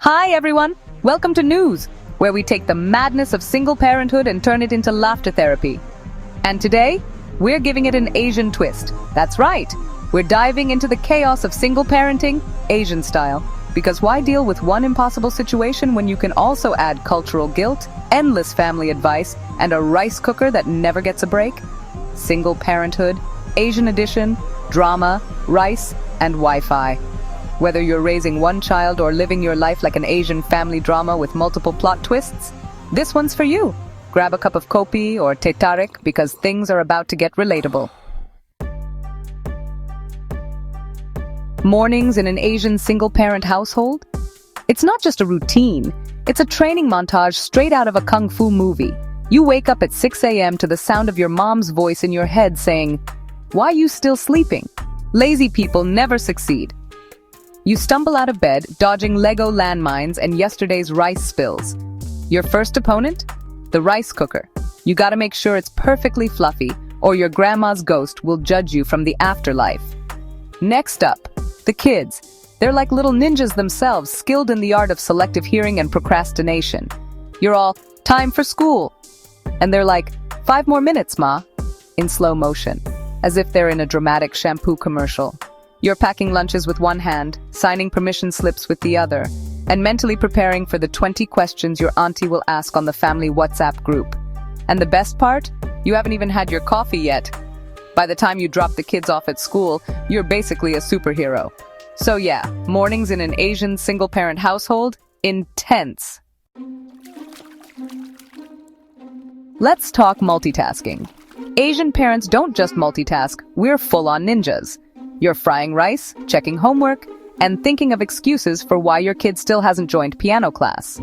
Hi everyone! Welcome to News, where we take the madness of single parenthood and turn it into laughter therapy. And today, we're giving it an Asian twist. That's right, we're diving into the chaos of single parenting, Asian style. Because why deal with one impossible situation when you can also add cultural guilt, endless family advice, and a rice cooker that never gets a break? Single parenthood, Asian edition, drama, rice, and Wi-Fi. Whether you're raising one child or living your life like an Asian family drama with multiple plot twists, this one's for you. Grab a cup of kopi or teh tarik because things are about to get relatable. Mornings in an Asian single-parent household? It's not just a routine, it's a training montage straight out of a kung fu movie. You wake up at 6 a.m. to the sound of your mom's voice in your head saying, "Why you still sleeping? Lazy people never succeed." You stumble out of bed, dodging Lego landmines and yesterday's rice spills. Your first opponent? The rice cooker. You gotta make sure it's perfectly fluffy, or your grandma's ghost will judge you from the afterlife. Next up, the kids. They're like little ninjas themselves, skilled in the art of selective hearing and procrastination. You're all, "Time for school." And they're like, "5 more minutes, Ma," in slow motion, as if they're in a dramatic shampoo commercial. You're packing lunches with one hand, signing permission slips with the other, and mentally preparing for the 20 questions your auntie will ask on the family WhatsApp group. And the best part? You haven't even had your coffee yet. By the time you drop the kids off at school, you're basically a superhero. So yeah, mornings in an Asian single-parent household? Intense. Let's talk multitasking. Asian parents don't just multitask, we're full-on ninjas. You're frying rice, checking homework, and thinking of excuses for why your kid still hasn't joined piano class.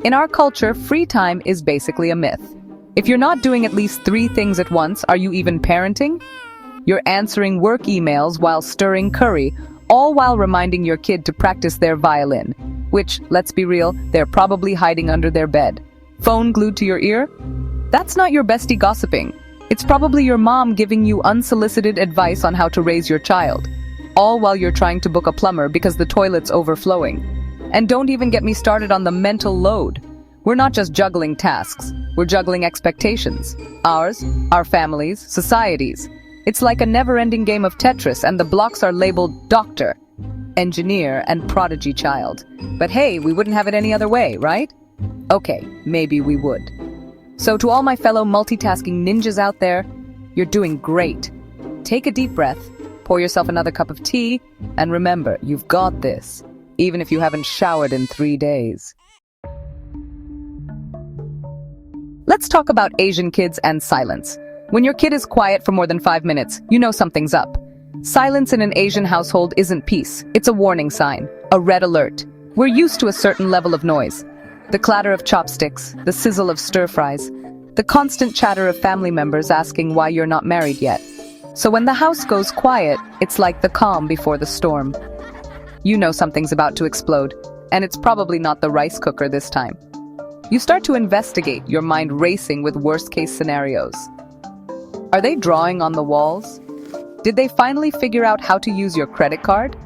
In our culture, free time is basically a myth. If you're not doing at least 3 things at once, are you even parenting? You're answering work emails while stirring curry, all while reminding your kid to practice their violin, which, let's be real, they're probably hiding under their bed. Phone glued to your ear? That's not your bestie gossiping. It's probably your mom giving you unsolicited advice on how to raise your child, all while you're trying to book a plumber because the toilet's overflowing. And don't even get me started on the mental load. We're not just juggling tasks, we're juggling expectations. Ours, our families, societies. It's like a never-ending game of Tetris, and the blocks are labeled doctor, engineer, and prodigy child. But hey, we wouldn't have it any other way, right? Okay, maybe we would. So to all my fellow multitasking ninjas out there, you're doing great. Take a deep breath, pour yourself another cup of tea, and remember, you've got this, even if you haven't showered in 3 days. Let's talk about Asian kids and silence. When your kid is quiet for more than 5 minutes, you know something's up. Silence in an Asian household isn't peace, it's a warning sign, a red alert. We're used to a certain level of noise. The clatter of chopsticks, the sizzle of stir-fries, the constant chatter of family members asking why you're not married yet. So when the house goes quiet, it's like the calm before the storm. You know something's about to explode, and it's probably not the rice cooker this time. You start to investigate, your mind racing with worst-case scenarios. Are they drawing on the walls? Did they finally figure out how to use your credit card?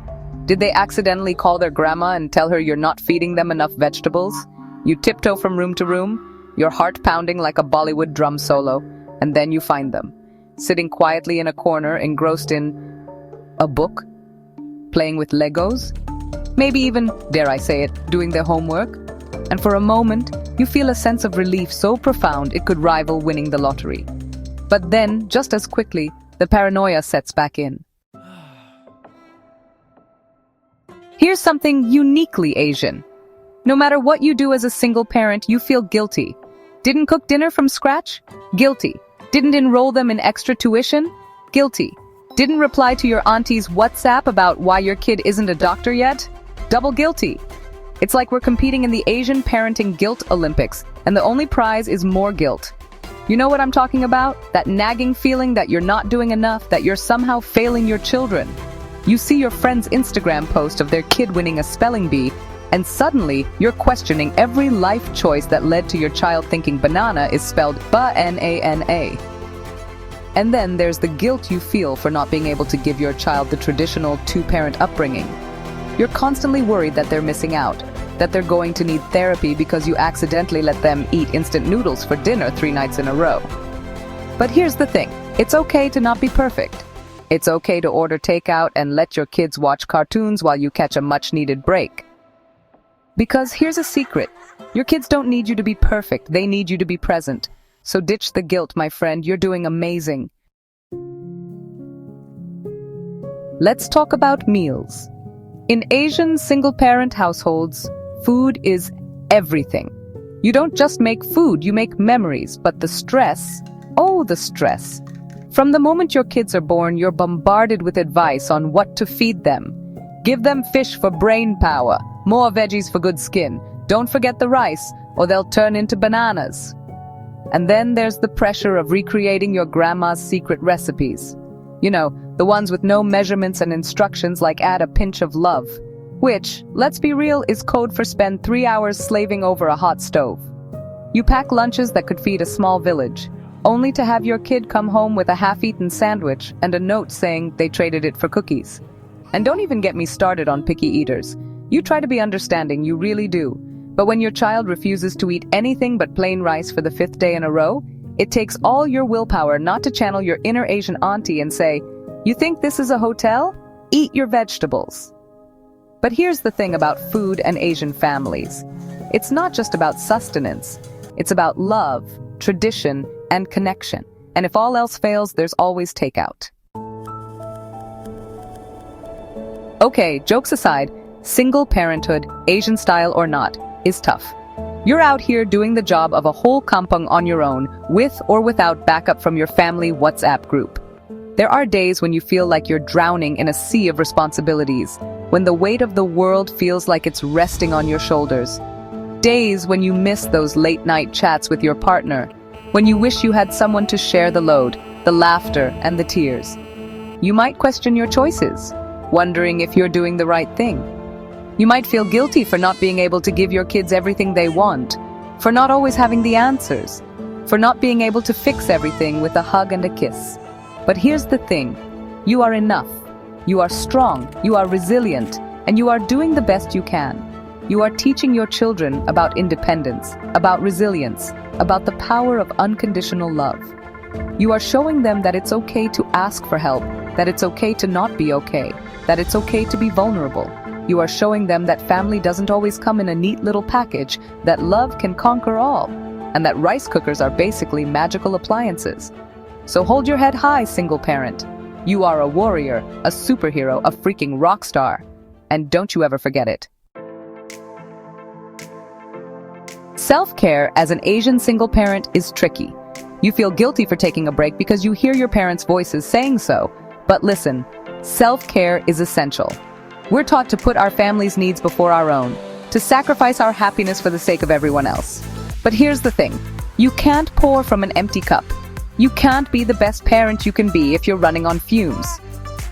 Did they accidentally call their grandma and tell her you're not feeding them enough vegetables? You tiptoe from room to room, your heart pounding like a Bollywood drum solo, and then you find them, sitting quietly in a corner, engrossed in a book, playing with Legos, maybe even, dare I say it, doing their homework. And for a moment, you feel a sense of relief so profound it could rival winning the lottery. But then, just as quickly, the paranoia sets back in. Here's something uniquely Asian. No matter what you do as a single parent, you feel guilty. Didn't cook dinner from scratch? Guilty. Didn't enroll them in extra tuition? Guilty. Didn't reply to your auntie's WhatsApp about why your kid isn't a doctor yet? Double guilty. It's like we're competing in the Asian Parenting Guilt Olympics, and the only prize is more guilt. You know what I'm talking about? That nagging feeling that you're not doing enough, that you're somehow failing your children. You see your friend's Instagram post of their kid winning a spelling bee, and suddenly you're questioning every life choice that led to your child thinking banana is spelled ba-n-a-n-a. And then there's the guilt you feel for not being able to give your child the traditional 2-parent upbringing. You're constantly worried that they're missing out, that they're going to need therapy because you accidentally let them eat instant noodles for dinner 3 nights in a row. But here's the thing, it's okay to not be perfect. It's okay to order takeout and let your kids watch cartoons while you catch a much-needed break. Because here's a secret, your kids don't need you to be perfect, they need you to be present. So ditch the guilt, my friend, you're doing amazing. Let's talk about meals. In Asian single-parent households, food is everything. You don't just make food, you make memories, but the stress, oh, the stress. From the moment your kids are born, you're bombarded with advice on what to feed them. Give them fish for brain power, more veggies for good skin. Don't forget the rice, or they'll turn into bananas. And then there's the pressure of recreating your grandma's secret recipes. You know, the ones with no measurements and instructions like add a pinch of love. Which, let's be real, is code for spend 3 hours slaving over a hot stove. You pack lunches that could feed a small village, only to have your kid come home with a half-eaten sandwich and a note saying they traded it for cookies. And don't even get me started on picky eaters. You try to be understanding, you really do. But when your child refuses to eat anything but plain rice for the 5th day in a row, it takes all your willpower not to channel your inner Asian auntie and say, "You think this is a hotel? Eat your vegetables." But here's the thing about food and Asian families. It's not just about sustenance. It's about love, tradition, and connection. And if all else fails, there's always takeout. Okay, jokes aside, single parenthood, Asian style or not, is tough. You're out here doing the job of a whole kampung on your own, with or without backup from your family WhatsApp group. There are days when you feel like you're drowning in a sea of responsibilities, when the weight of the world feels like it's resting on your shoulders. Days when you miss those late-night chats with your partner, when you wish you had someone to share the load, the laughter, and the tears. You might question your choices, wondering if you're doing the right thing. You might feel guilty for not being able to give your kids everything they want, for not always having the answers, for not being able to fix everything with a hug and a kiss. But here's the thing, you are enough, you are strong, you are resilient, and you are doing the best you can. You are teaching your children about independence, about resilience, about the power of unconditional love. You are showing them that it's okay to ask for help, that it's okay to not be okay, that it's okay to be vulnerable. You are showing them that family doesn't always come in a neat little package, that love can conquer all, and that rice cookers are basically magical appliances. So hold your head high, single parent. You are a warrior, a superhero, a freaking rock star. And don't you ever forget it. Self-care as an Asian single parent is tricky. You feel guilty for taking a break because you hear your parents' voices saying so. But listen, self-care is essential. We're taught to put our family's needs before our own, to sacrifice our happiness for the sake of everyone else. But here's the thing, you can't pour from an empty cup. You can't be the best parent you can be if you're running on fumes.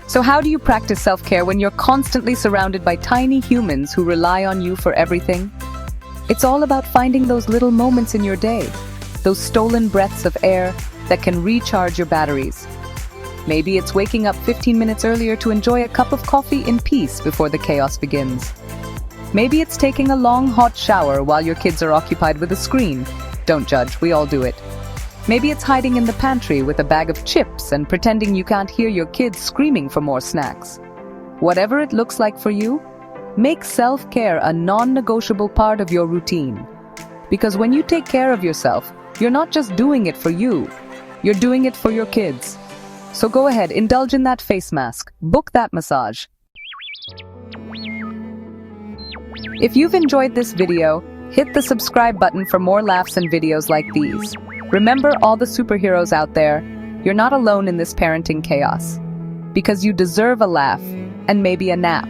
So how do you practice self-care when you're constantly surrounded by tiny humans who rely on you for everything? It's all about finding those little moments in your day, those stolen breaths of air that can recharge your batteries. Maybe it's waking up 15 minutes earlier to enjoy a cup of coffee in peace before the chaos begins. Maybe it's taking a long hot shower while your kids are occupied with a screen. Don't judge, we all do it. Maybe it's hiding in the pantry with a bag of chips and pretending you can't hear your kids screaming for more snacks. Whatever it looks like for you, make self-care a non-negotiable part of your routine. Because when you take care of yourself, you're not just doing it for you, you're doing it for your kids. So go ahead, indulge in that face mask, book that massage. If you've enjoyed this video, hit the subscribe button for more laughs and videos like these. Remember, all the superheroes out there, you're not alone in this parenting chaos. Because you deserve a laugh and maybe a nap.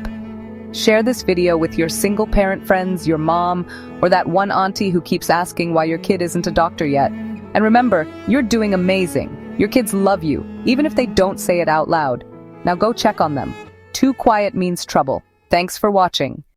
Share this video with your single parent friends, your mom, or that one auntie who keeps asking why your kid isn't a doctor yet. And remember, you're doing amazing. Your kids love you, even if they don't say it out loud. Now go check on them. Too quiet means trouble. Thanks for watching.